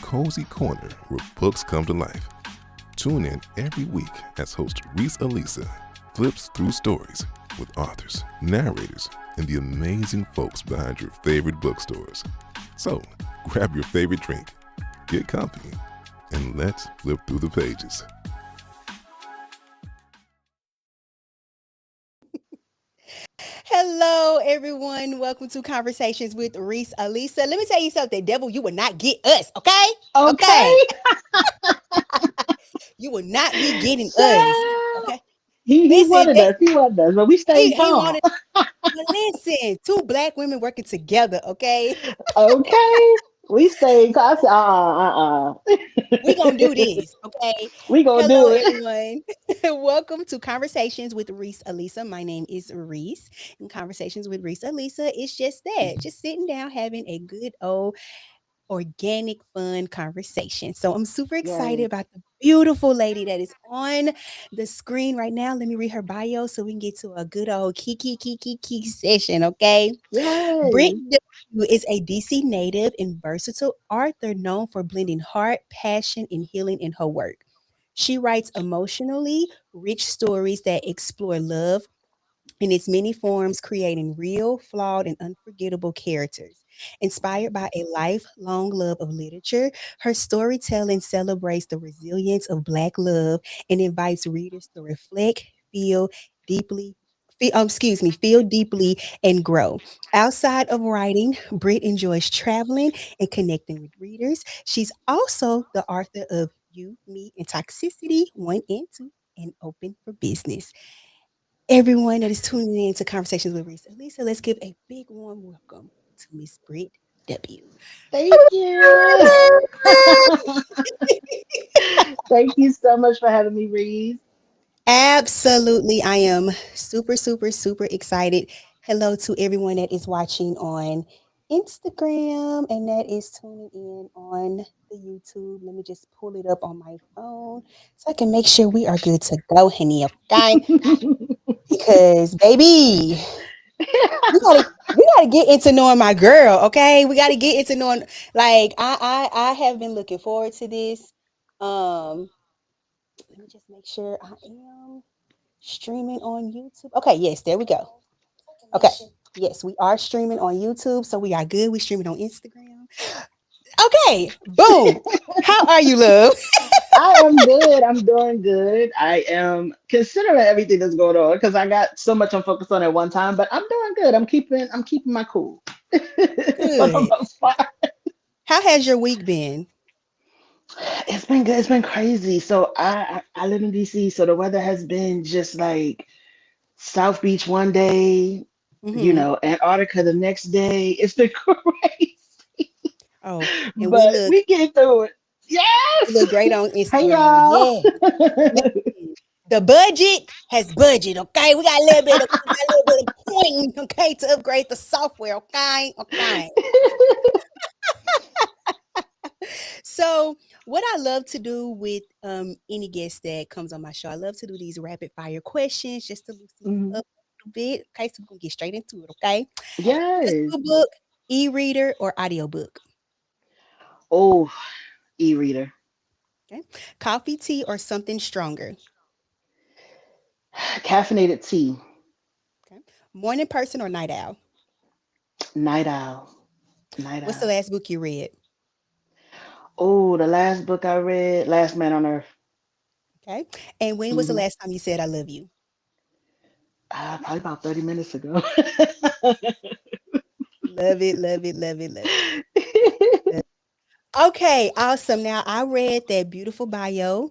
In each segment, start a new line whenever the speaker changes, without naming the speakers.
cozy corner where books come to life. Tune in every week as host Rese Alisa flips through stories with authors, narrators, and the amazing folks behind your favorite bookstores. So, grab your favorite drink, get comfy, and let's flip through the pages.
Hello, everyone. Welcome to Conversations with Rese Alisa. Let me tell you something, devil, you will not get us, okay?
Okay.
Okay. You will not be getting us.
Child.
Okay.
He
Listen,
wanted us. He wanted us, but we stayed
he
calm.
wanted, but listen, two black women working together, okay?
Okay. We stayed calm. I said,
We gonna do this, okay?
we gonna
Hello,
do it.
everyone. Welcome to Conversations with Rese Alisa. My name is Rese, and Conversations with Rese Alisa is just that, just sitting down having a good old organic, fun conversation. So I'm super excited
Yes.
about the beautiful lady that is on the screen right now. Let me read her bio so we can get to a good old kiki session, okay? Britt
Yes.
W. is a DC native and versatile author known for blending heart, passion, and healing in her work. She writes emotionally rich stories that explore love, in its many forms, creating real, flawed, and unforgettable characters. Inspired by a lifelong love of literature, her storytelling celebrates the resilience of Black love and invites readers to reflect, feel deeply. Feel deeply and grow. Outside of writing, Britt enjoys traveling and connecting with readers. She's also the author of You, Me, and Toxicity 1 and 2 and Open for Business. Everyone that is tuning in to Conversations with Risa. Lisa, let's give a big warm welcome to Miss Britt W.
Thank you. Thank you so much for having me, Reese.
Absolutely. I am super excited. Hello to everyone that is watching on Instagram and that is tuning in on the YouTube. Let me just pull it up on my phone so I can make sure we are good to go, honey. Okay. Because, baby, we gotta get into knowing my girl, okay? We gotta get into knowing like I have been looking forward to this. Um, let me just make sure I am streaming on YouTube. Okay, yes, there we go. Okay. Yes, we are streaming on YouTube, so we are good. We streaming on Instagram. Okay, boom. How are you, love?
I am good. I'm doing good. I am considering everything that's going on because I got so much I'm focused on at one time, but I'm doing good. I'm keeping my cool for the
Good.
most part.
How has your week been?
It's been good. It's been crazy. So I live in DC, so the weather has been just like South Beach one day,
Mm-hmm.
Antarctica the next day. It's been crazy,
Oh, and
but we get through it.
we
Yes.
look great on
Hey
Instagram.
y'all.
Yeah. Listen, the budget has budget, okay? We got a little bit of coin, okay, to upgrade the software, okay? Okay. So what I love to do with any guest that comes on my show, I love to do these rapid fire questions just to loosen you
Mhm.
up a little bit. Okay, so we're gonna get straight into it, okay?
Yes.
Physical book, e-reader, or audiobook.
Oh, e-reader.
Okay. Coffee, tea, or something stronger.
Caffeinated tea.
Okay. Morning person or night owl.
Night owl. Night
What's the
owl.
last book you read?
Oh, the last book I read, Last Man on Earth.
Okay. And when was the
Hmm.
last time you said I love you?
Probably about 30 minutes ago.
Love it, love it, love it, love it. Okay, awesome. Now I read that beautiful bio.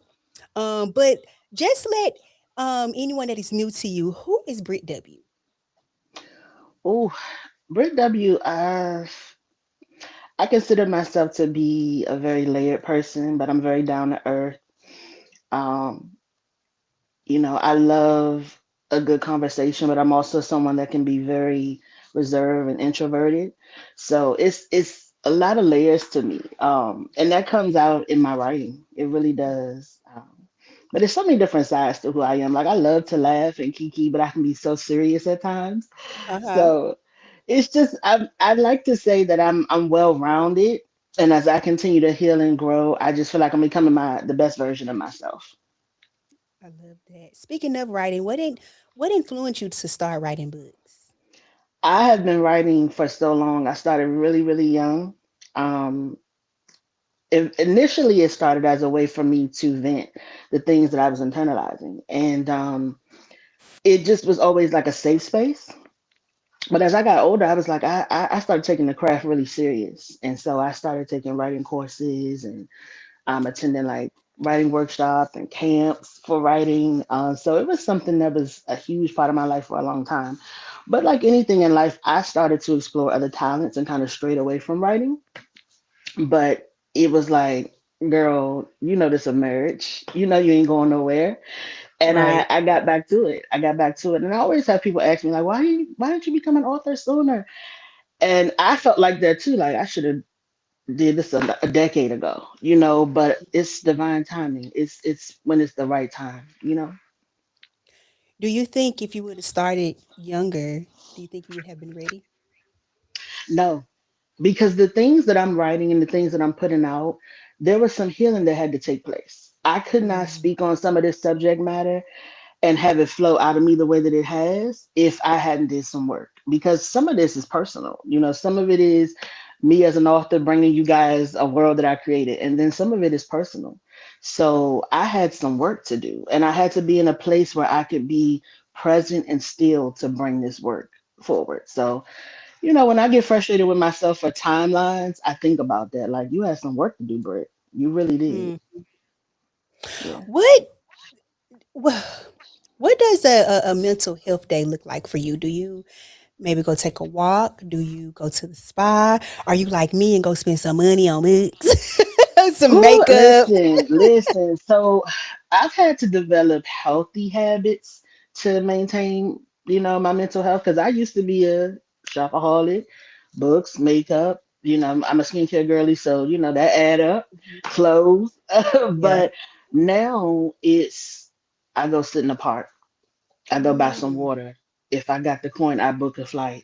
But just let anyone that is new to you, who is Britt W?
Oh, Britt W. I consider myself to be a very layered person, but I'm very down to earth. Um, I love a good conversation, but I'm also someone that can be very reserved and introverted. So it's a lot of layers to me, and that comes out in my writing. It really does. But there's so many different sides to who I am. Like I love to laugh and kiki, but I can be so serious at times.
Uh-huh.
So it's just I like to say that I'm well rounded. And as I continue to heal and grow, I just feel like I'm becoming the best version of myself.
I love that. Speaking of writing, what influenced you to start writing books?
I have been writing for so long. I started really, really young. Um, Initially, it started as a way for me to vent the things that I was internalizing. And it just was always like a safe space. But as I got older, I was like, I started taking the craft really serious. And so I started taking writing courses and attending like writing workshops and camps for writing. So it was something that was a huge part of my life for a long time. But like anything in life, I started to explore other talents and kind of strayed away from writing. But it was like, girl, you know this a marriage. You know you ain't going nowhere. And
Right.
I got back to it. I got back to it. And I always have people ask me like, why didn't you become an author sooner? And I felt like that too. Like I should have did this a decade ago, but it's divine timing. It's when it's the right time.
Do you think if you would have started younger, do you think you would have been ready?
No, because the things that I'm writing and the things that I'm putting out, there was some healing that had to take place. I could not
Mm,
speak on some of this subject matter and have it flow out of me the way that it has if I hadn't did some work. Because some of this is personal. Some of it is me as an author bringing you guys a world that I created, and then some of it is personal. So I had some work to do, and I had to be in a place where I could be present and still to bring this work forward. So, when I get frustrated with myself for timelines, I think about that. Like, you had some work to do, Britt. You really did.
mm.
Yeah.
What wha- what does a mental health day look like for you? Do you maybe go take a walk? Do you go to the spa? Are you like me and go spend some money on wigs, some
Oh,
makeup?
listen. So I've had to develop healthy habits to maintain, my mental health because I used to be a shopaholic, books, makeup. I'm a skincare girly, so that add up,
Mhm.
clothes.
Yeah.
But now I go sit in the park. I go buy some
Mm,
water. If I got the coin, I book a flight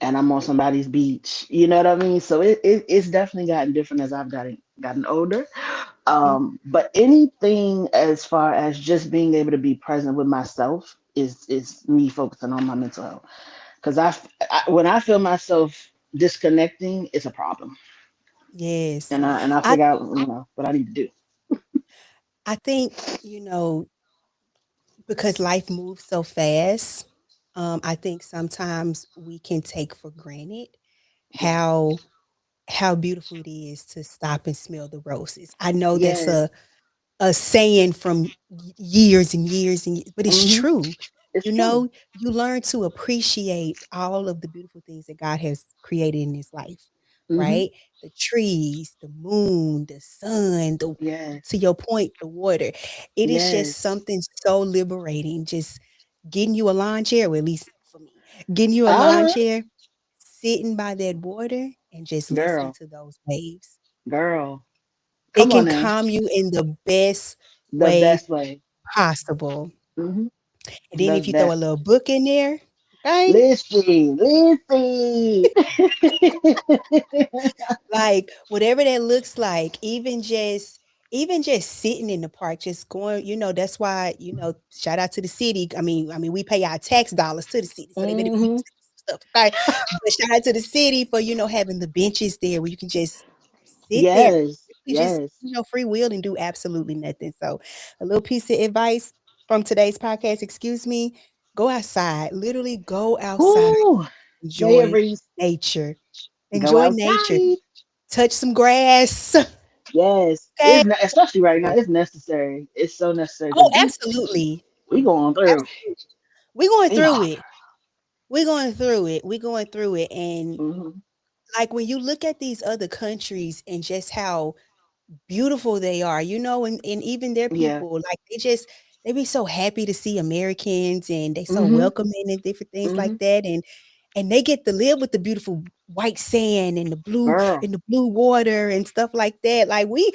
and I'm on somebody's beach. You know what I mean? So it's definitely gotten different as I've gotten older.
mhm.
But anything as far as just being able to be present with myself is me focusing on my mental health. Because when I feel myself disconnecting, it's a problem,
Yes.
and I
I
figure out what I need to do.
I think, you know, because life moves so fast, I think sometimes we can take for granted
Yeah.
how beautiful it is to stop and smell the roses. I know that's
Yes.
a saying from years and years and years, but it's
Hmm.
true.
It's
You
true.
know, you learn to appreciate all of the beautiful things that God has created in His life,
Hmm.
right? The trees, the moon, the sun, the to
Yes.
your point, the water. It is just
Yes.
something so liberating. Just getting you a lawn chair, or at least for me, getting you a lawn
Uh-huh.
chair, sitting by that water, and just listening
Girl.
to those waves.
Girl.
It
Come on
can
now.
calm you in the best
The
way
best way.
possible.
Hmm.
And then
The
if you throw a
best
little
way.
book in there, okay,
Listen, listen.
like whatever that looks like, even just sitting in the park, just going, that's why, shout out to the city. I mean, we pay our tax dollars to the city, so they better be
Hmm.
stuff. Okay. But shout out to the city for, having the benches there where you can just sit there.
Yes,
You just,
yes.
free will and do absolutely nothing. So a little piece of advice from today's podcast, excuse me, go outside. Literally go outside,
Whoo! Say it,
enjoy
Reese.
nature.
Go
Enjoy nature.
outside.
Touch some grass.
Yes,
Okay.
especially right now. It's necessary. It's so necessary
Oh,
because we
absolutely.
we going through.
Absolutely. We're going
We
through
going
it. We're going through it. We're going through it. And
through. Hmm.
like when you look at these other countries and just how beautiful they are, and even their
Yeah.
people, like they be so happy to see Americans and they so
Hmm.
welcoming and different things like
Hmm.
that. And they get to live with the beautiful white sand
Girl.
and the blue water and stuff like that. Like we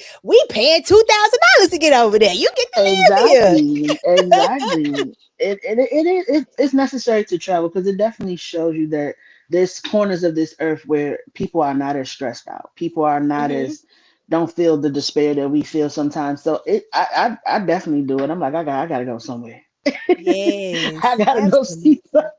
paying $2,000 to get over there. You get to live here.
Exactly. Exactly. It's necessary to travel because it definitely shows you that there's corners of this earth where people are not as stressed out. People are not
Hmm.
as don't feel the despair that we feel sometimes. So I definitely do it. I'm like, I gotta go somewhere. I
Yes,
gotta go see some.
absolutely.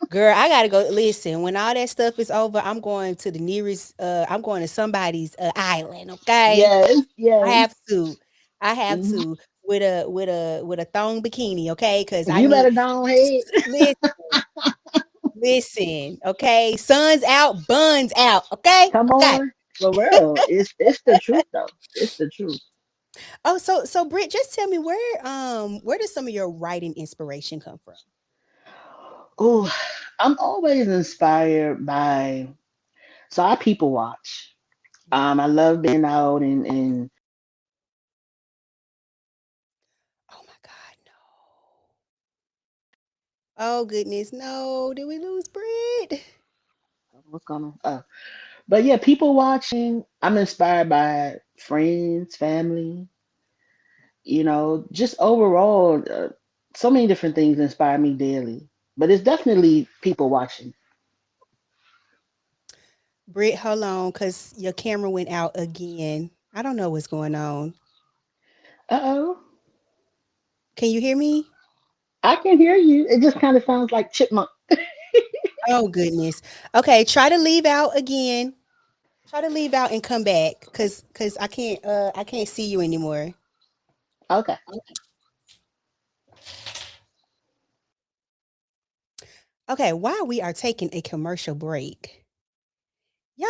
Girl, I gotta go. Listen, when all that stuff is over, I'm going to the nearest. I'm going to somebody's island. Okay,
Yes,
I
yes.
have to. I have
Hmm.
to with a thong bikini. Okay, because I
You
need.
better go ahead.
Listen, listen. Okay, sun's out, buns out. Okay,
Come
okay.
on. For real. It's the truth though. It's the truth.
Oh, so Britt, just tell me where does some of your writing inspiration come from?
Oh, I'm always inspired by so I people watch.
Mhm.
I love being out and
Oh my God, no. Oh goodness, no. Did we lose Britt?
what's going on? But yeah, people watching. I'm inspired by friends, family, just overall, so many different things inspire me daily. But it's definitely people watching.
Britt, hold on, cause your camera went out again. I don't know what's going on.
Uh-oh.
Can you hear me?
I can hear you. It just kind of sounds like chipmunk.
Oh goodness. Okay, try to leave out again. Try to leave out and come back, cause I can't see you anymore.
Okay.
Okay, while we are taking a commercial break, y'all,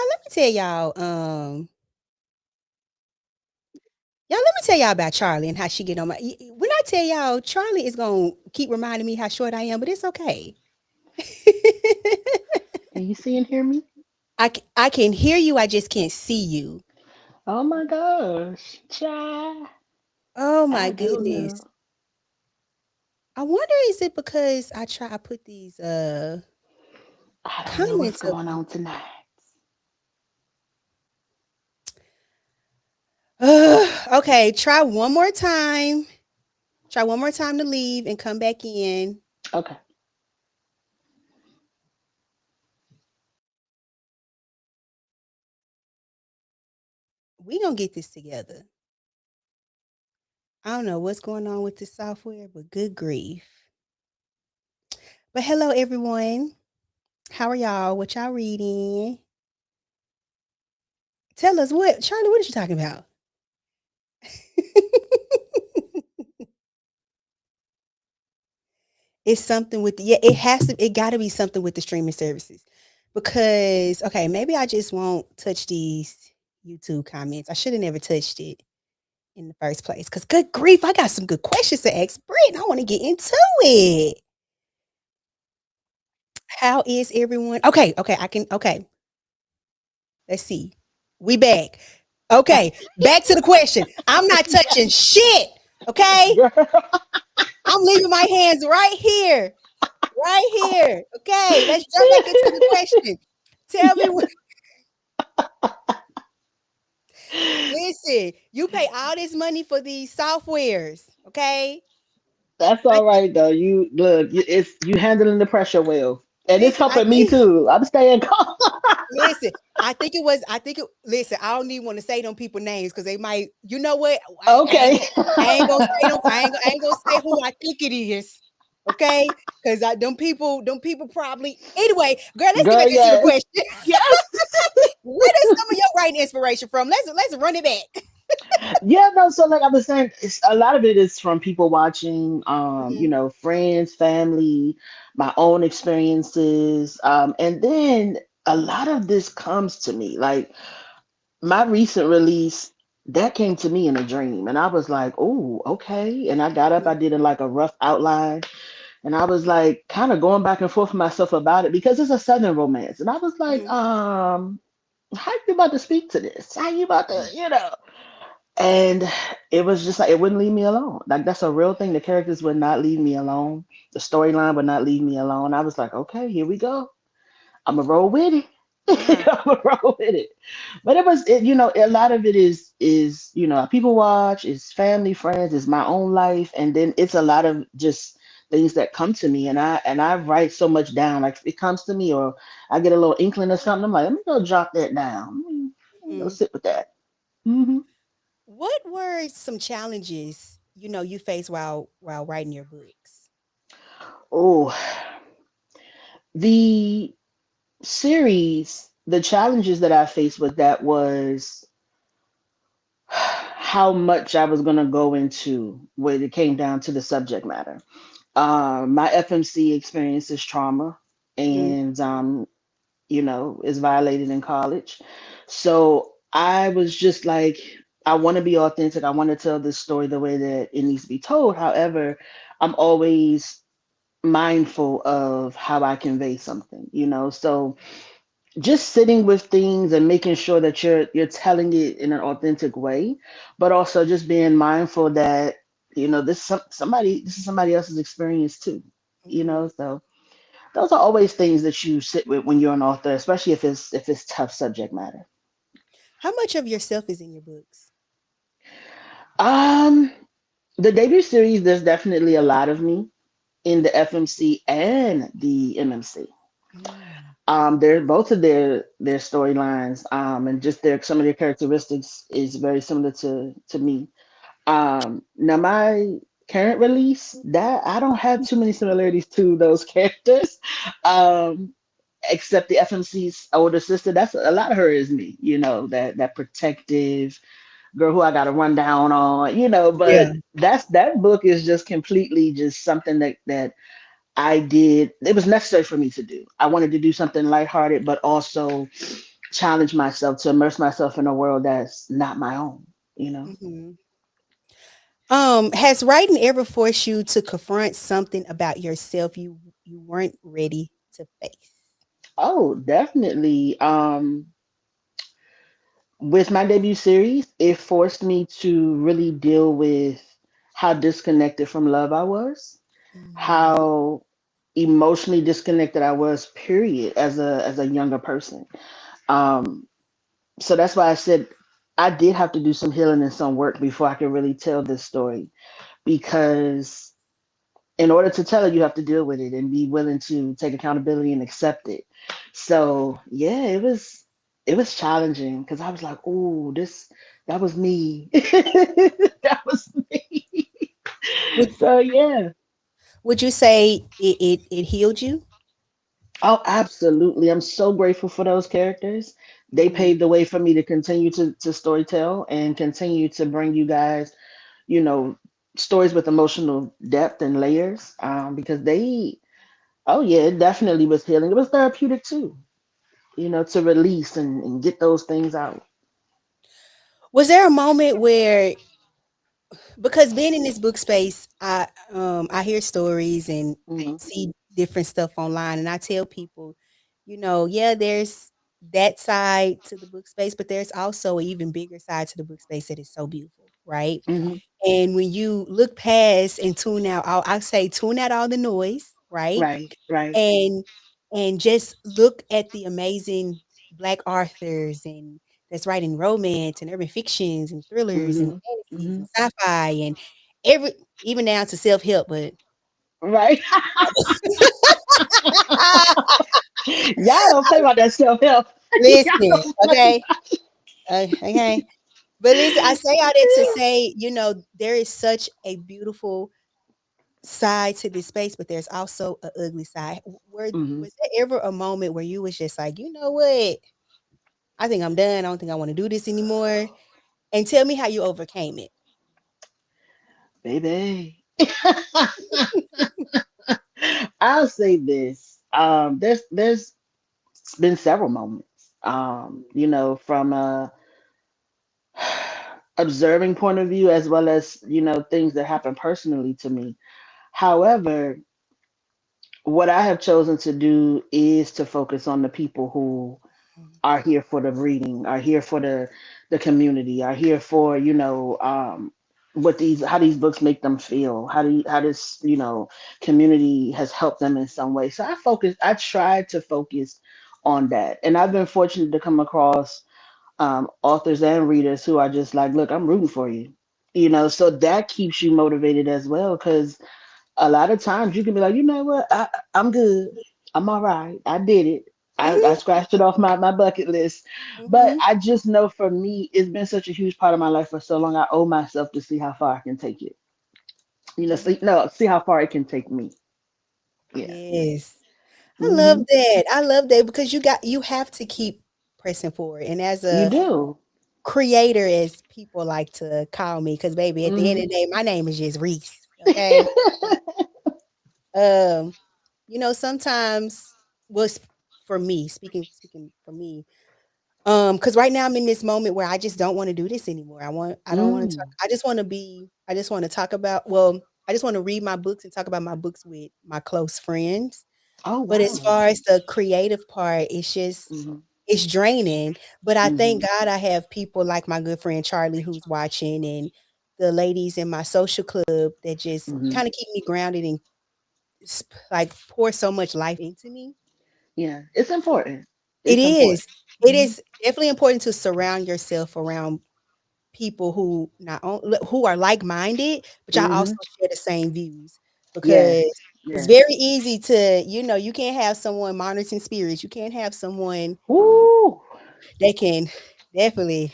let me tell y'all about Charlie and how she get on my. When I tell y'all, Charlie is gonna keep reminding me how short I am, but it's okay.
Can you see and hear me?
I can hear you. I just can't see you.
Oh my gosh. Child.
Oh my
I don't
goodness.
know.
I wonder, is it because I put these
I don't know what's
comments up?
going on tonight.
Okay, try one more time. Try one more time to leave and come back in.
Okay.
We gonna get this together. I don't know what's going on with this software, but good grief. But hello everyone. How are y'all? What y'all reading? Tell us what, Charlie, what are you talking about? It's something with yeah, it gotta be something with the streaming services. Because okay, maybe I just won't touch these YouTube comments. I should have never touched it in the first place. Cause good grief, I got some good questions to ask Britt. And I want to get into it. How is everyone? Okay, okay. Let's see. We back. Okay, back to the question. I'm not touching shit. Okay,
Girl.
I'm leaving my hands right here. Right here. Okay, let's jump back into the question. Tell me what. Listen, you pay all this money for these softwares, okay?
That's
I
all
think.
right though. You look, it's you handling the pressure well, and it's
Listen, I
helping me
think.
too. I'm staying calm.
Listen, I think it was. I think it. Listen, I don't even want to say them people names because they might. You know what?
Okay.
I ain't gonna say them. I ain't gonna say who I think it is. Okay, because them people probably. Anyway, girl, let's get
Girl,
back into the
yes.
question.
Yes.
Where does some of your writing inspiration from? Let's run it back.
Yeah, no, so like I was saying, a lot of it is from people watching,
Mhm,
friends, family, my own experiences. And then a lot of this comes to me. Like my recent release, that came to me in a dream. And I was like, oh, okay. And I got up, I
mhm,
did like a rough outline. And I was like kind of going back and forth with myself about it because it's a southern romance. And I was like,
mhm,
how you about to speak to this? How you about to, And it was just like it wouldn't leave me alone. Like that's a real thing. The characters would not leave me alone. The storyline would not leave me alone. I was like, okay, here we go. I'm gonna roll with it.
uh-huh,
I'm gonna roll with it. But a lot of it is people watch, it's family, friends, it's my own life, and then it's a lot of just things that come to me, and I write so much down. Like it comes to me, or I get a little inkling or something. I'm like, let me go jot that down. Let me go
Mhm.
sit with that. Hmm.
What were some challenges you faced while writing your books?
Oh, the series, the challenges that I faced with that was how much I was going to go into when it came down to the subject matter. My FMC experience is trauma,
Mhm,
and is violated in college. So I was just like, I want to be authentic. I want to tell this story the way that it needs to be told. However, I'm always mindful of how I convey something. So just sitting with things and making sure that you're telling it in an authentic way, but also just being mindful that this is somebody else's experience too.
mhm.
So those are always things that you sit with when you're an author, especially if it's tough subject matter.
How much of yourself is in your books?
Um, the debut series, there's definitely a lot of me in the FMC and the MMC.
Mm,
They're both of their storylines, and just some of their characteristics is very similar to me. Now my current release, that I don't have too many similarities to those characters. Um, except the FMC's older sister. That's a lot of her is me, that protective girl who I got to run down on.
yeah.
But that book is just completely just something that I did. It was necessary for me to do. I wanted to do something lighthearted, but also challenge myself to immerse myself in a world that's not my own.
Mhm. Has writing ever forced you to confront something about yourself you weren't ready to face?
Oh, definitely. With my debut series, it forced me to really deal with how disconnected from love I was,
Mm,
how emotionally disconnected I was, period, as a younger person. Um, so that's why I said I did have to do some healing and some work before I could really tell this story. Because in order to tell it, you have to deal with it and be willing to take accountability and accept it. So yeah, it was challenging because I was like, oh, that was me. That was me.
would
So yeah.
would you say it healed you?
Oh, absolutely. I'm so grateful for those characters. They
Mhm,
paved the way for me to continue to storytell and continue to bring you guys, you know, stories with emotional depth and layers. Because oh yeah, it definitely was healing. It was therapeutic too, to release and get those things out.
Was there a moment where, because being in this book space, I hear stories and
Hmm.
see different stuff online, and I tell people, yeah, there's that side to the book space, but there's also an even bigger side to the book space that is so beautiful, right?
Hmm.
And when you look past and tune out, I say tune out all the noise, right?
Right, right.
And just look at the amazing Black authors and that's writing romance and urban fictions and thrillers and
Hmm.
fantasies
Hmm.
and sci-fi and every even down to self-help, but
Right. Y'all don't play about that self help. Y'all
listen,
don't play.
okay, okay. But listen, I say all that to say, there is such a beautiful side to this space, but there's also a ugly side.
Hmm.
Was there ever a moment where you was just like, you know what? I think I'm done. I don't think I want to do this anymore. And tell me how you overcame it.
Baby. I'll say this. There's been several moments. From a observing point of view as well as things that happen personally to me. However, what I have chosen to do is to focus on the people who are here for the reading, are here for the community, are here for what these how these books make them feel, how this community has helped them in some way. So I tried to focus on that, and I've been fortunate to come across authors and readers who are just like, look, I'm rooting for you. So that keeps you motivated as well, because a lot of times you can be like, you know what, I'm good. I'm all right. I did it. I
Mhm,
scratched it off my bucket list. But
mhm,
I just know for me, it's been such a huge part of my life for so long. I owe myself to see how far I can take it.
mhm.
See how far it can take me. Yeah.
Yes. I love
Hmm.
that. I love that because you have to keep pressing forward. And as
You
a
do.
creator, as people like to call me, because baby, at the end
Hmm.
of the day, my name is just Reese. Okay. Um, sometimes was for me, speaking for me, because right now I'm in this moment where I just don't want to do this anymore. I don't want to talk.
Mm.
I just want to talk about, well, I just want to read my books and talk about my books with my close friends.
Oh
But as
wow.
far as the creative part,
Hmm.
it's draining. But I thank
Hmm.
God I have people like my good friend Charlie who's watching, and the ladies in my social club that just
Hmm.
kind of keep me grounded and like pour so much life into me.
Yeah, it's important.
It
It's important.
is. It
Hmm.
is definitely important to surround yourself around people who are like-minded, but y'all also
Hmm.
share the same views,
Yes.
because it's
Yes.
very easy to, you can't have someone monitoring spirits. You can't have someone
Woo.
that can definitely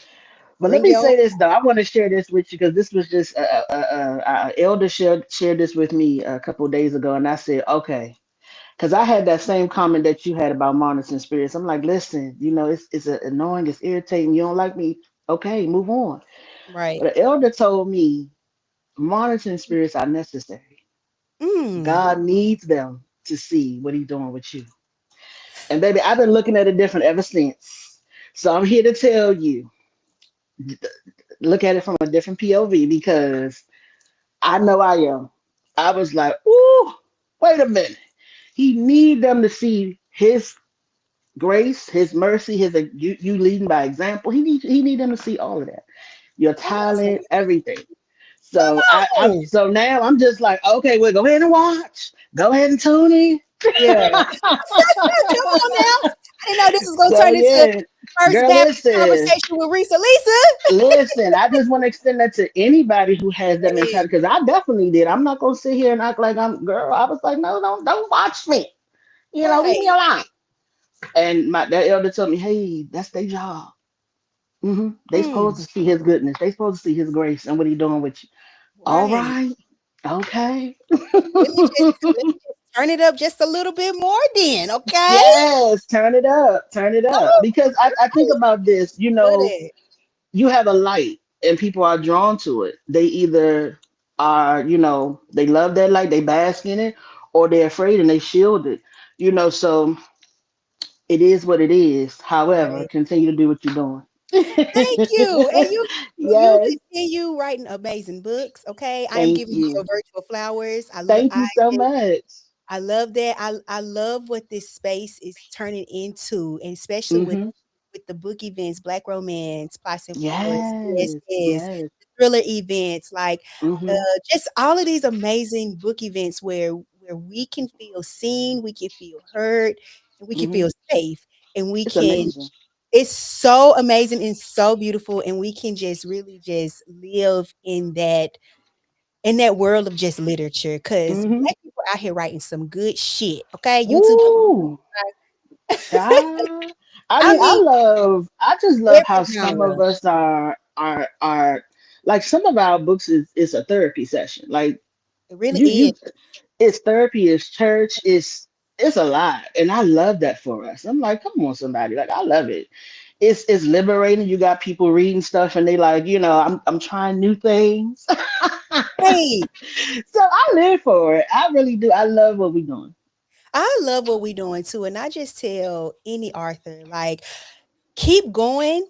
But let
bring
me
your own.
say this though. I want to share this with you because this was just elder shared this with me a couple of days ago, and I said, okay, because I had that same comment that you had about monitoring spirits. I'm like, listen, it's annoying, it's irritating. You don't like me, okay, move on.
Right.
But the elder told me monitoring spirits are necessary.
Mm,
God needs them to see what He's doing with you. And baby, I've been looking at it different ever since. So I'm here to tell you, look at it from a different POV because I know I am. I was like, ooh, wait a minute. He need them to see his grace, his mercy, you leading by example. He need them to see all of that. Your talent,
awesome.
everything.
Come
So I'm
on.
so now I'm just like, okay, well, go ahead and watch. Go ahead and tune in.
Yeah. Come on now. I didn't know this was gonna
So
turn into
yeah,
First
girl,
Baptist
listen.
conversation with Rese Alisa.
Listen, I just want to extend that to anybody who has that
Hey,
mentality because I definitely did. I'm not gonna sit here and act like I'm girl. I was like, no, don't watch me. Leave me
right.
alone. And that elder told me, hey, that's their job. They supposed
Mm.
to see his goodness. They supposed to see his grace and what he doing with you. All
Right.
right, okay.
Let me just turn it up just a little bit more then, okay?
Yes, turn it up.
Oh,
Because I think
right.
about this.
Love it.
You have a light and people are drawn to it. They either are, they love that light, they bask in it, or they're afraid and they shield it. So it is what it is. However,
Right.
continue to do what you're doing.
Thank you. And you
Yes,
continue writing amazing books, okay? I am
thank
giving you your
you.
virtual flowers.
Thank you so much.
I love that. I love what this space is turning into, and especially with
Hmm.
the book events, Black Romance, Plots and Force, yes,
Yes,
yes,
yes.
the thriller events, like uh,
Hmm.
just all of these amazing book events where we can feel seen, we can feel heard, and we can
Hmm.
feel safe, and we
It's
can.
amazing.
It's so amazing and so beautiful, and we can just really just live in that world of just literature, because
Hmm.
Black people out here writing some good shit. Okay, YouTube.
Woo, child. I
I
mean,
mean,
I just love how
every
some
genre.
of us are like some of our books is a therapy session. Like
It really is.
you it's therapy, it's church, it's a lot. And I love that for us. I'm like, come on, somebody. Like I love it. It's liberating. You got people reading stuff and they like, I'm trying new things.
Hey,
So I live for it. I really do. I love what we're doing.
I love what we're doing too, and I just tell any author, like, keep going,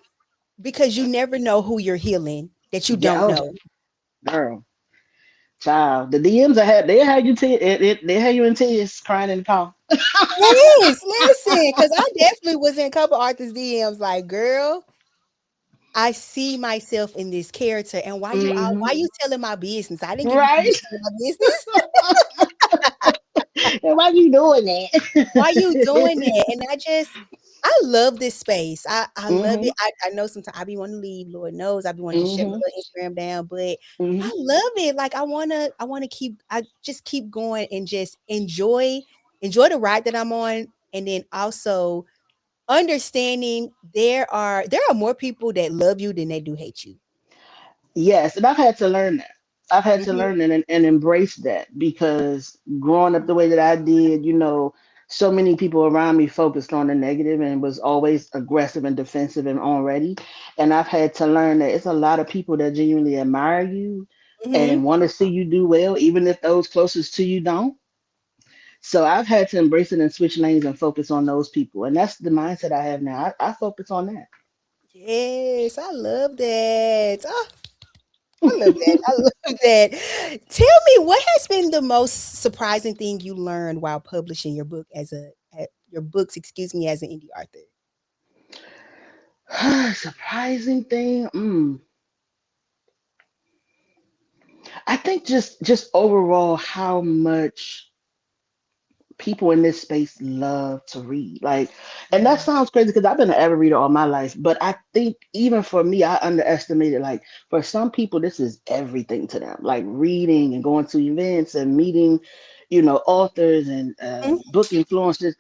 because you never know who you're healing that you
Yeah,
don't
oh,
know.
girl, child. The DMs they had you they had you in tears, crying in the car.
Yes, listen, because I definitely was in a couple authors' DMs, like, girl, I see myself in this character, and
Hmm.
why you telling my business? I didn't give you
Right?
permission to tell my business.
And why you doing
Why you doing
that?
that? And I just I love this space. I love it.
Mhm.
I know sometimes I be wanting to leave. Lord knows I be wanting to shut my
Mhm.
little Instagram down, but I
Mhm.
love it. Like I wanna keep I just keep going and just enjoy the ride that I'm on, and then also understanding there are more people that love you than they do hate you.
Yes, and I've had to learn that. I've had to
Mhm,
learn and embrace that because growing up the way that I did, so many people around me focused on the negative and was always aggressive and defensive and already. And I've had to learn that it's a lot of people that genuinely admire you
mhm.
and want to see you do well, even if those closest to you don't. So I've had to embrace it and switch lanes and focus on those people. And that's the mindset I have now. I focus on
Yes, I love that. I love that.
that.
I love that. Tell me, what has been the most surprising thing you learned while publishing your books, excuse me, as an indie author?
Surprising thing. I think just overall how much people in this space love to read. Like, and that
Mhm.
sounds crazy because I've been an avid reader all my life, but I think even for me, I underestimated, like, for some people this is everything to them. Like reading and going to events and meeting, authors and
Mhm.
book influencers.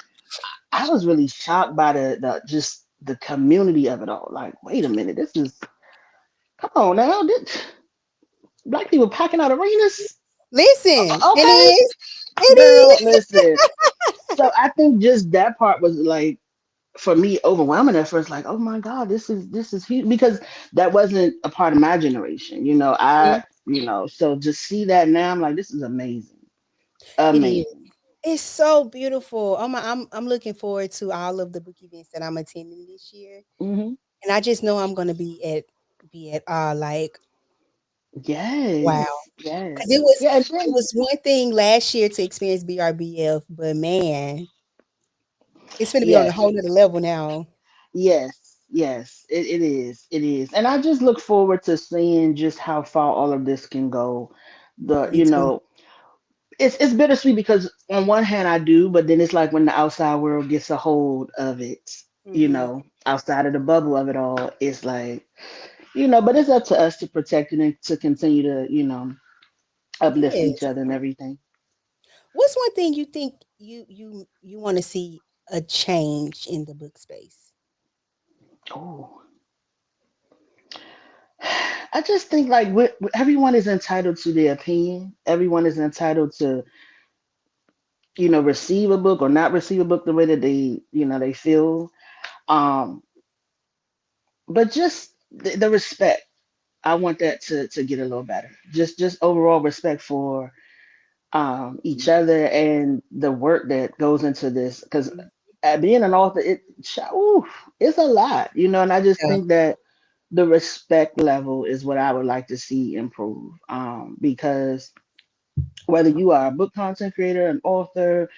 I was really shocked by the just the community of it all. Like, wait a minute, this is come on now. Black people packing out arenas.
Listen, it
Okay,
is.
girl,
It is.
listen. So I think just that part was like for me overwhelming at first. Like, oh my god, this is huge because that wasn't a part of my generation.
Mhm.
So just see that now, I'm like, this is amazing,
It is.
amazing.
It's so beautiful. I'm looking forward to all of the book events that I'm attending this year,
Hmm.
and I just know I'm gonna be at like wow.
Yes, yes,
'Cause
yeah, and
it
then
was one thing last year to experience BRBF, but man, it's gonna be on a
yes,
whole nother level now.
yes, it is, and I just look forward to seeing just how far all of this can go. The
Me too.
it's bittersweet because on one hand I do, but then it's like when the outside world gets a hold of it,
Mhm.
outside of the bubble of it all, it's like, but it's up to us to protect it and to continue to, uplift each
Yes.
other and everything.
What's one thing you think you wanna see a change in the book space?
Oh, I just think like everyone is entitled to their opinion. Everyone is entitled to, receive a book or not receive a book the way that they feel. Um, but just the respect. I want that to get a little better. Just overall respect for each other and the work that goes into this. Because
Mhm.
being an author, ooh, it's a lot, and I just
Yeah.
think that the respect level is what I would like to see improve. Because whether you are a book content creator, an author,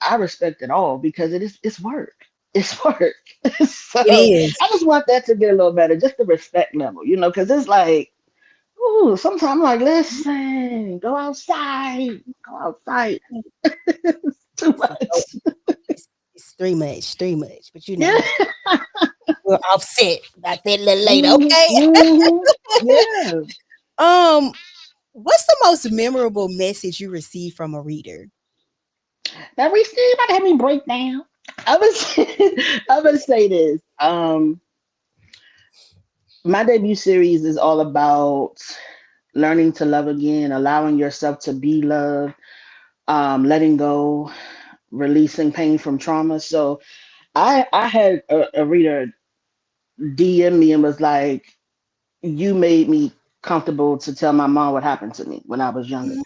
I respect it all because it's work. It's work.
It
So
is.
I just want that to get a little better, just the respect level, because it's like, ooh, sometimes I'm like, listen, go outside, go outside. It's too
It's no,
much.
it's too much, but
Yeah.
we'll offset about that a little later,
Hmm.
okay?
Hmm. Yeah.
Um, what's the most memorable message you received from a reader?
Now, Reese, you about to have me break down. I was, I would say this. My debut series is all about learning to love again, allowing yourself to be loved, letting go, releasing pain from trauma. So I had a reader DM me and was like, "You made me comfortable to tell my mom what happened to me when I was younger."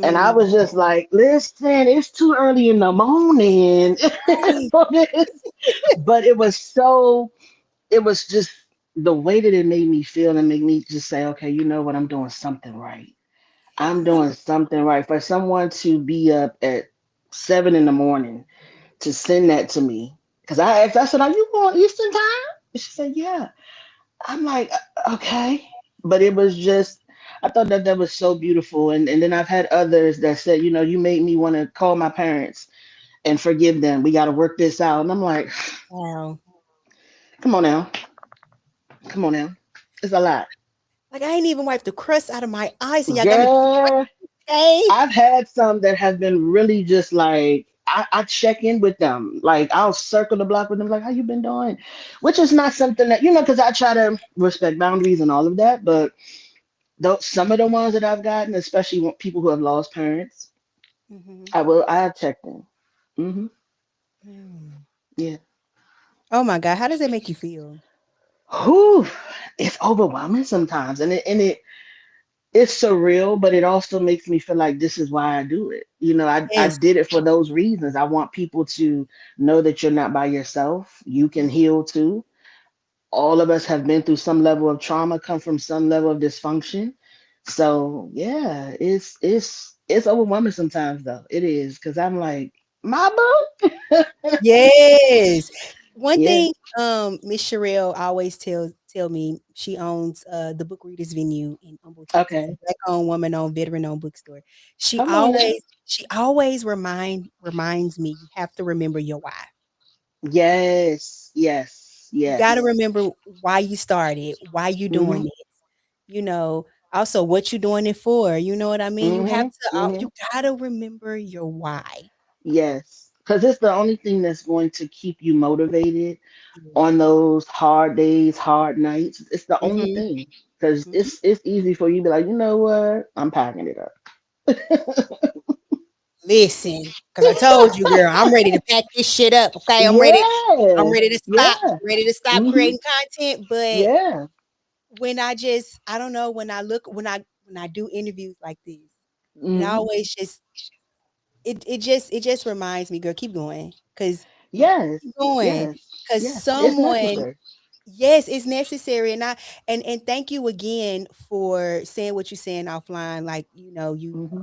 And I
Mm,
was just like, "Listen, it's too early in the morning
right.
for this." But it was just the way that it made me feel and made me just say, "Okay, you know what? I'm doing something right. I'm
Yes.
doing something right." For someone to be up at 7 in the morning to send that to me, because I asked, I said, "Are you on Eastern time?" And she said, "Yeah." I'm like, Okay." But it was just, I thought that was so beautiful. And then I've had others that said, "You made me want to call my parents and forgive them. We got to work this out. And I'm like,
Wow.
come on now, come on now, it's a lot,
Like I ain't even wiped the crust out of my eyes, and y'all got me.
girl.
Okay.
I've had some that have been really just like I check in with them. Like I'll circle the block with them, like, how you been doing? Which is not something that, because I try to respect boundaries and all of that. But those some of the ones that I've gotten, especially people who have lost parents,
Hmm.
I have checked in. Hmm. Yeah.
Oh my God, how does that make you feel?
Whew, it's overwhelming sometimes, and it's surreal, but it also makes me feel like this is why I do it. I
Yes.
did it for those reasons. I want people to know that you're not by yourself. You can heal too. All of us have been through some level of trauma, come from some level of dysfunction. So yeah, it's overwhelming sometimes though. It is because I'm like, Mama.
Yes. One
Yeah.
thing, Miss Sherelle always tell me she owns the Book Readers Venue in Humble, Texas. A
Okay.
black owned, woman owned, veteran owned bookstore.
Come on now.
She always reminds me you have to remember your why.
Yes. Yes.
You got to
Yes.
remember why you started, why you doing
Mhm.
this. Also what you doing it for. You know what I mean?
Mhm.
You
Mhm.
got to remember your why.
Yes. Because it's the only thing that's going to keep you motivated on
Yes.
those hard days, hard nights. It's the only
Mhm.
thing. Because
Mhm.
it's easy for you to be like, you know what? I'm packing it up.
Listen, because I told you, girl, I'm ready to pack this shit up. Okay, I'm ready. I'm
Yeah.
ready to stop.
Yeah.
Ready to stop
Hmm.
creating content. But
Yeah.
I don't know, when I do interviews like this, it
Hmm.
always just it just reminds me, girl, keep going,
Yes.
keep going,
Yes.
because
Yes. It's
someone.
necessary.
Yes, it's necessary, and thank you again for saying what you're saying offline. Like you
Hmm.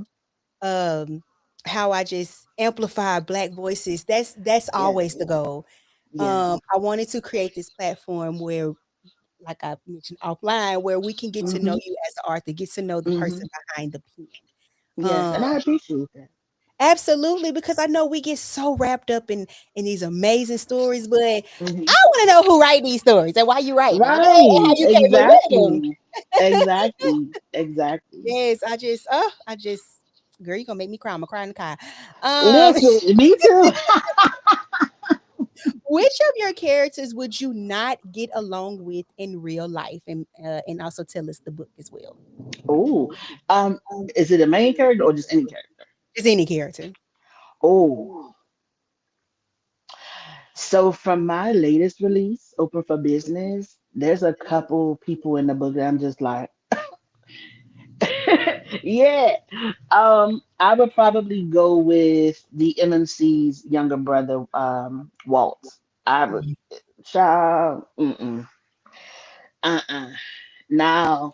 um how I just amplify black voices. That's
Yes.
always the goal.
Yes.
I wanted to create this platform where, like I mentioned offline, where we can get to know
Hmm.
you as an author, get to know the
Hmm.
person behind the pen.
Yes.
Um,
And I appreciate that.
Absolutely, because I know we get so wrapped up in these amazing stories, but I
Hmm.
want to know who write these stories and why you write them, okay? How
Right.
you came up with them.
Exactly. Exactly. Exactly.
Yes, I just, girl, you gonna make me cry. I'm gonna cry in the car. Um,
Listen, me too.
which of your characters would you not get along with in real life, and also tell us the book as well.
Oh, um, is it a main character or just any character?
Just any character.
Oh, so from my latest release, Open for Business, there's a couple people in the book that I'm just like, yeah. I would probably go with the MMC's younger brother, Walt. I would, child, uh-uh. Now,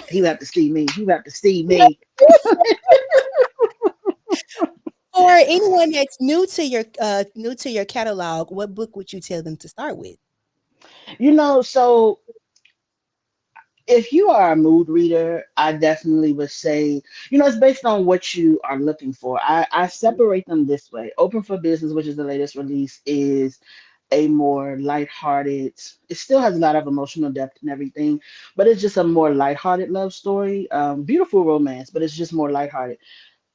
you have to see me. You have to see me.
For anyone that's new to your catalog, what book would you tell them to start with?
So if you are a mood reader, I definitely would say, it's based on what you are looking for. I separate them this way. Open for Business, which is the latest release, is a more lighthearted, it still has a lot of emotional depth and everything, but it's just a more lighthearted love story. Beautiful romance, but it's just more lighthearted.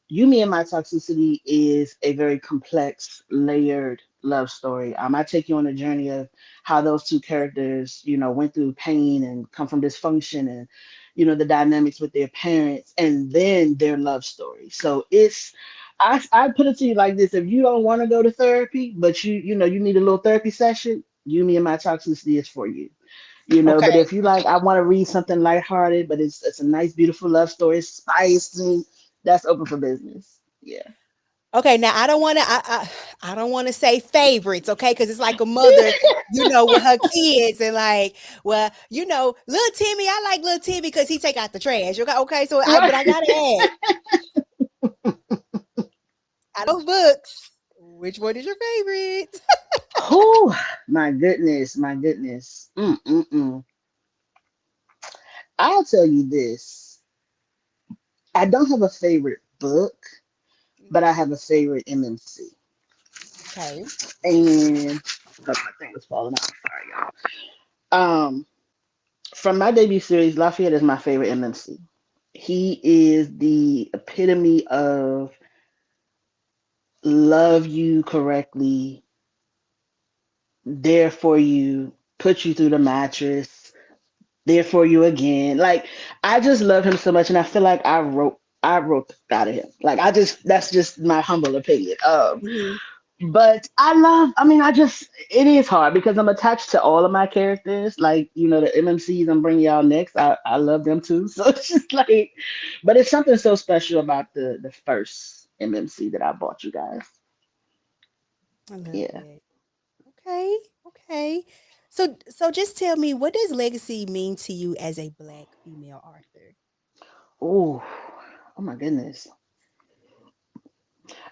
You, Me, and My Toxicity is a very complex, layered love story. I take you on a journey of how those two characters, went through pain and come from dysfunction and, the dynamics with their parents and then their love story. So I put it to you like this. If you don't want to go to therapy, but you need a little therapy session, You, Me, and My Toxicity is for you.
Okay.
But if you like, I want to read something lighthearted, but it's a nice, beautiful love story, it's spicy. That's Open for Business. Yeah.
Okay, now I don't want to say favorites, okay? Because it's like a mother, with her kids, and like, well, little Timmy, I like little Timmy because he take out the trash. Okay, okay,
Right.
but I gotta ask, out of those books, which one is your favorite?
Oh, my goodness, my goodness. Mm-mm-mm. I'll tell you this. I don't have a favorite book, but I
Mhm.
have a favorite MMC.
Okay.
And oh, my thing was falling out. Sorry, y'all. From my debut series, Lafayette is my favorite MMC. He is the epitome of love you correctly, there for you, put you through the mattress, there for you again. Like I just love him so much, and I feel like I wrote out of him. Like I just that's just my humble opinion.
Mhm.
But I mean, it is hard because I'm attached to all of my characters. Like, the MMCs I'm bringing y'all next, I love them too. So it's just like, but it's something so special about the first MMC that I bought you guys.
I love
Yeah.
that. Okay. Okay. So just tell me, what does legacy mean to you as a black female author?
Oh, oh my goodness.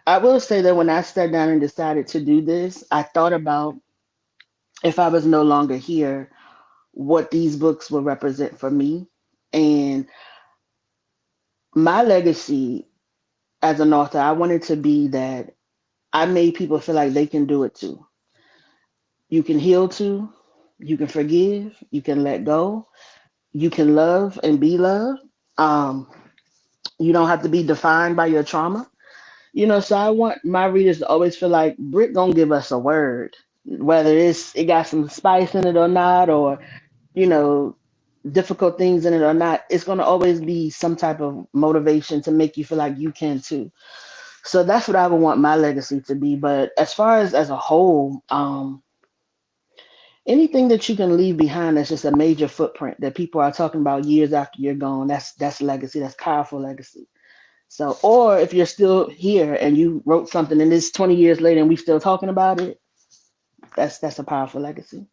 I will say that when I sat down and decided to do this, I thought about if I was no longer here, what these books will represent for me. And my legacy as an author, I wanted to be that I made people feel like they can do it too. You can heal too. You can forgive. You can let go. You can love and be loved. Um, you don't have to be defined by your trauma. So I want my readers to always feel like Britt gonna give us a word, whether it got some spice in it or not, or you know difficult things in it or not. It's gonna always be some type of motivation to make you feel like you can too. So that's what I would want my legacy to be. But as far as a whole, anything that you can leave behind that's just a major footprint that people are talking about years after you're gone, that's legacy. That's powerful legacy. So, or if you're still here and you wrote something and it's 20 years later and we still talking about it, that's a powerful legacy.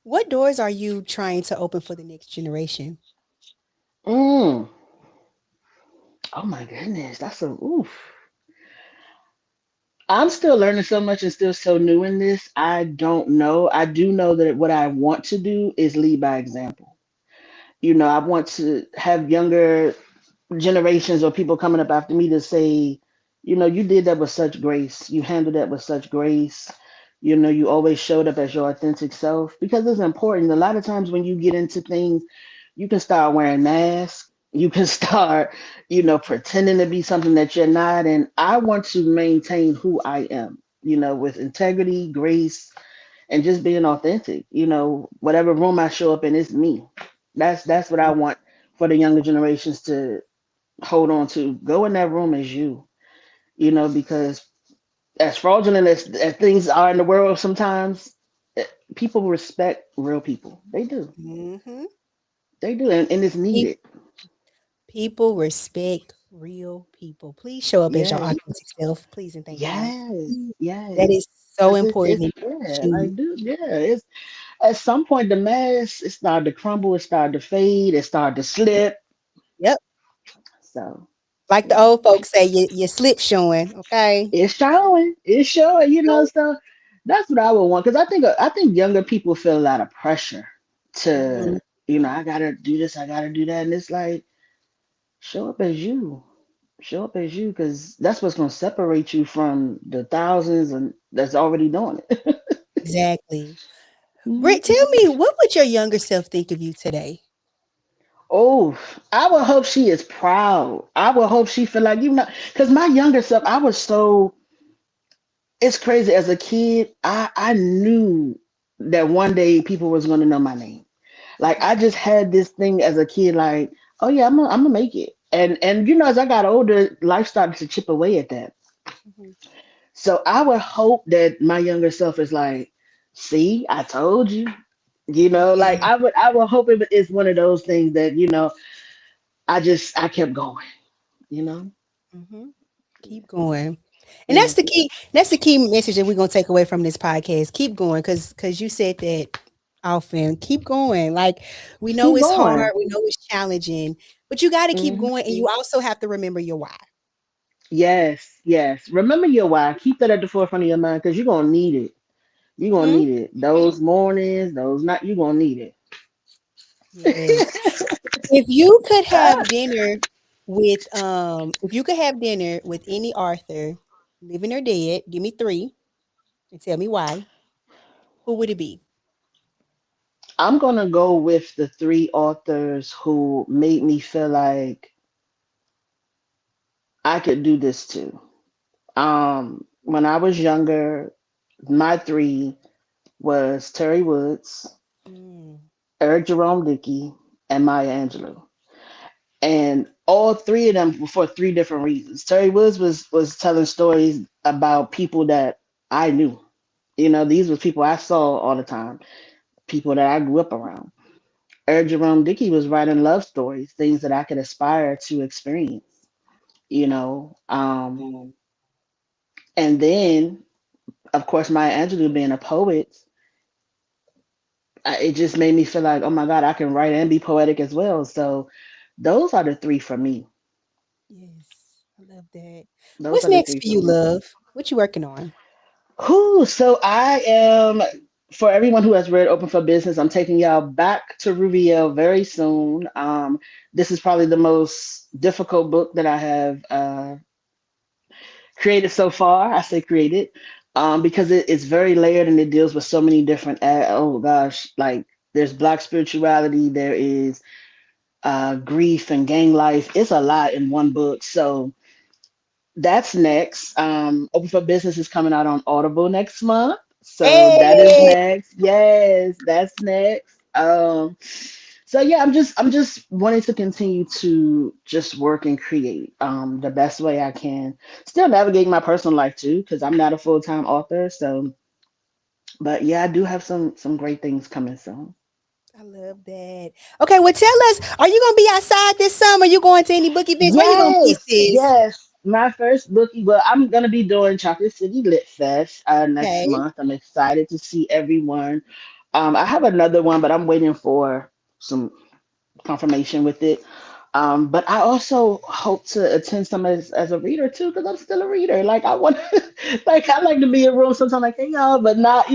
What doors are you trying to open for the next generation?
Mm. Oh my goodness, that's a oof. I'm still learning so much and still so new in this. I don't know. I do know that what I want to do is lead by example. I want to have younger generations or people coming up after me to say, you did that with such grace. You handled that with such grace. You always showed up as your authentic self because it's important. A lot of times when you get into things, you can start wearing masks. You can start, pretending to be something that you're not. And I want to maintain who I am, with integrity, grace, and just being authentic. Whatever room I show up in, it's me. That's what I want for the younger generations to hold on to. Go in that room as you, because as fraudulent as things are in the world sometimes, people respect real people. They do.
Mm-hmm.
They do. And it's needed.
People respect real people. Please show up as your
Yes.
authentic self, please and thank you.
Yes.
Mm. That
Yes.
is so
Because
important
it's
in
yeah,
you.
like dude, yeah. It's at some point the mask it started to crumble, it started to fade, it started to slip.
Yep.
So
Like the
yeah.
old folks say, your slip showing. Okay.
It's showing. It's showing. So that's what I would want because I think younger people feel a lot of pressure
Mm-hmm.
to I gotta do this, I gotta do that, and it's like show up as you, show up as you because that's what's gonna separate you from the thousands and that's already doing it.
Exactly.
Mhm.
Britt, tell me, what would your younger self think of you today?
Oh, I would hope she is proud. I would hope she feel like because my younger self, I was so it's crazy. As a kid, I knew that one day people was going to know my name. Like I just had this thing as a kid, like, oh yeah, I'm gonna make it. And as I got older, life started to chip away at that.
Mhm.
So I would hope that my younger self is like, see, I told you. Like
Yeah.
I would hope it's one of those things that I kept going. You know.
Mhm. Keep going. And
Yeah.
that's the key message that we're gonna take away from this podcast. Keep going, because you said that often. Keep going. Like we know
Keep
it's hard,
going.
we know it's challenging, but you gotta keep
Mhm.
going and you also have to remember your why.
Yes, yes. Remember your why. Keep that at the forefront of your mind because you're gonna need it. You're gonna
Mhm.
need it. Those mornings, those not you're gonna need
Yes. If you could have dinner,
it.
with if you could have dinner with any author, living or dead, give me three and tell me why. Who would it be?
I'm gonna go with the three authors who made me feel like I could do this too. When I was younger, my three was Terry Woods,
Mm,
Eric Jerome Dickey, and Maya Angelou. And all three of them were for three different reasons. Terry Woods was telling stories about people that I knew. You know, these were people I saw all the time, people that I grew up around. Eric Jerome Dickey was writing love stories, things that I could aspire to experience. You know, and then of course Maya Angelou being a poet, it just made me feel like, oh my God, I can write and be poetic as well. So those are the three for me.
yes, I love that.
Those
What's
are the
next
three
for
for
you,
me.
love? What you working on?
Whew, so I am, for everyone who has read Open for Business, I'm taking y'all back to Rubiel very soon. This is probably the most difficult book that I have created so far. I say created because it's very layered and it deals with so many different, oh gosh, like there's Black spirituality, there is grief and gang life. It's a lot in one book. So that's next. Open for Business is coming out on Audible next month. So that is
Hey,
next. Yes, that's next. So yeah, I'm just wanting to continue to just work and create the best way I can. Still navigating my personal life too, because I'm not a full-time author. So but yeah, I do have some great things coming soon.
I love that. Okay, well, tell us, are you gonna be outside this summer? You going to any book events? Where you gonna be,
Yes,
sis?
yes. My first bookie. Well, I'm gonna be doing Chocolate City Lit Fest next
Okay,
month. I'm excited to see everyone. I have another one, but I'm waiting for some confirmation with it. But I also hope to attend some as a reader too, because I'm still a reader. Like I want, like I like to be in a room sometimes, like hey y'all, but not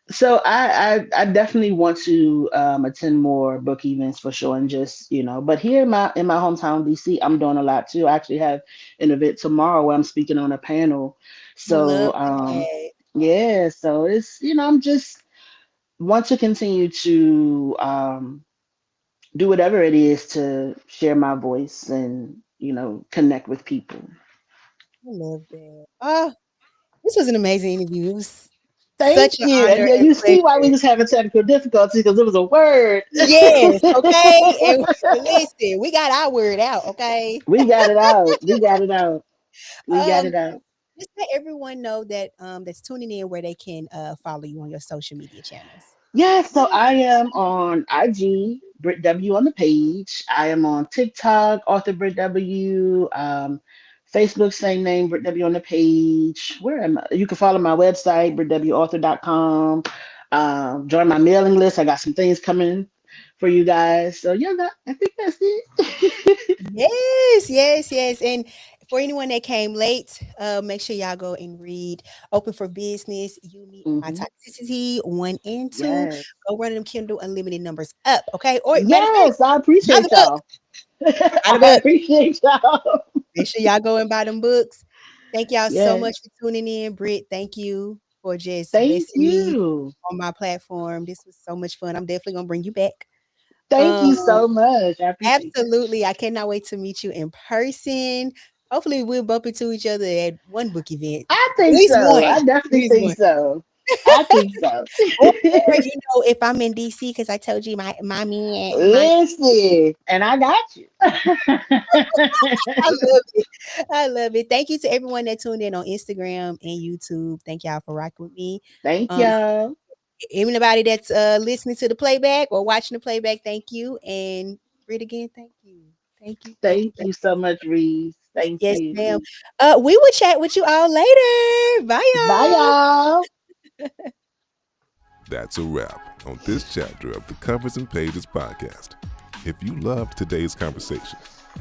so I definitely want to attend more book events for sure, and just but here in my hometown DC, I'm doing a lot too. I actually have an event tomorrow where I'm speaking on a panel.
love
So
that.
yeah, so it's I'm just want to continue to do whatever it is to share my voice and connect with people.
I love that. Oh, this was an amazing interview. It was such
Thank
an
you. And
honor
yeah,
and
you see why we
pleasure.
was having technical difficulties because it was a word.
Yes, okay. And listen, we got our word out, okay.
We got it out. We got it out. We got
Um,
it out.
just let everyone know that that's tuning in where they can follow you on your social media channels.
Yeah, so I am on IG, Britt W on the page. I am on TikTok, Author Britt W. Facebook, same name, Britt W on the page. Where am I? You can follow my website, brittwauthor.com. Join my mailing list. I got some things coming for you guys. So yeah, I think that's it.
Yes, yes, yes. And for anyone that came late, make sure y'all go and read Open for Business, You, Me, and My
Hmm.
Toxicity 1 and 2.
Yes.
Go run them Kindle Unlimited numbers up, okay? Or matter of fact,
Yes, I
buy the
appreciate
book.
y'all.
Buy the
I
book.
appreciate y'all.
Make sure y'all go and buy them books. Thank y'all so much
Yes.
for tuning in. Britt, thank you for just
Thank
blessing me
you.
on my platform. This was so much fun. I'm definitely gonna bring you back.
Thank
Um,
you so much. I appreciate that.
absolutely. I cannot wait to meet you in person. Hopefully, we'll bump into each other at one book event.
I
At
think
least
so.
one. At
I definitely
least
think
one.
so. I think so.
Or if I'm in DC, because I told you my
Listen, and I got you.
I love it. I love it. Thank you to everyone that tuned in on Instagram and YouTube. Thank y'all for rocking with me.
Thank
Um,
y'all.
anybody that's listening to the playback or watching the playback, thank you. And Britt again, thank you. Thank you. Thank you.
Thank
Thank
you so much, Reese.
you.
Thank
Yes,
you.
ma'am. We will chat with you all later. Bye,
Bye,
y'all.
y'all.
That's a wrap on this chapter of the Covers and Pages podcast. If you loved today's conversation,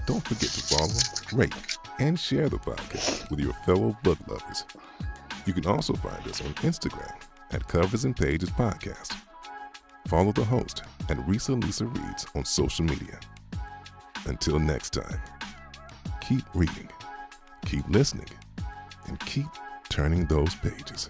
don't forget to follow, rate, and share the podcast with your fellow book lovers. You can also find us on Instagram at Covers and Pages Podcast. Follow the host at Rese Alisa Reads on social media. Until next time, keep reading, keep listening, and keep turning those pages.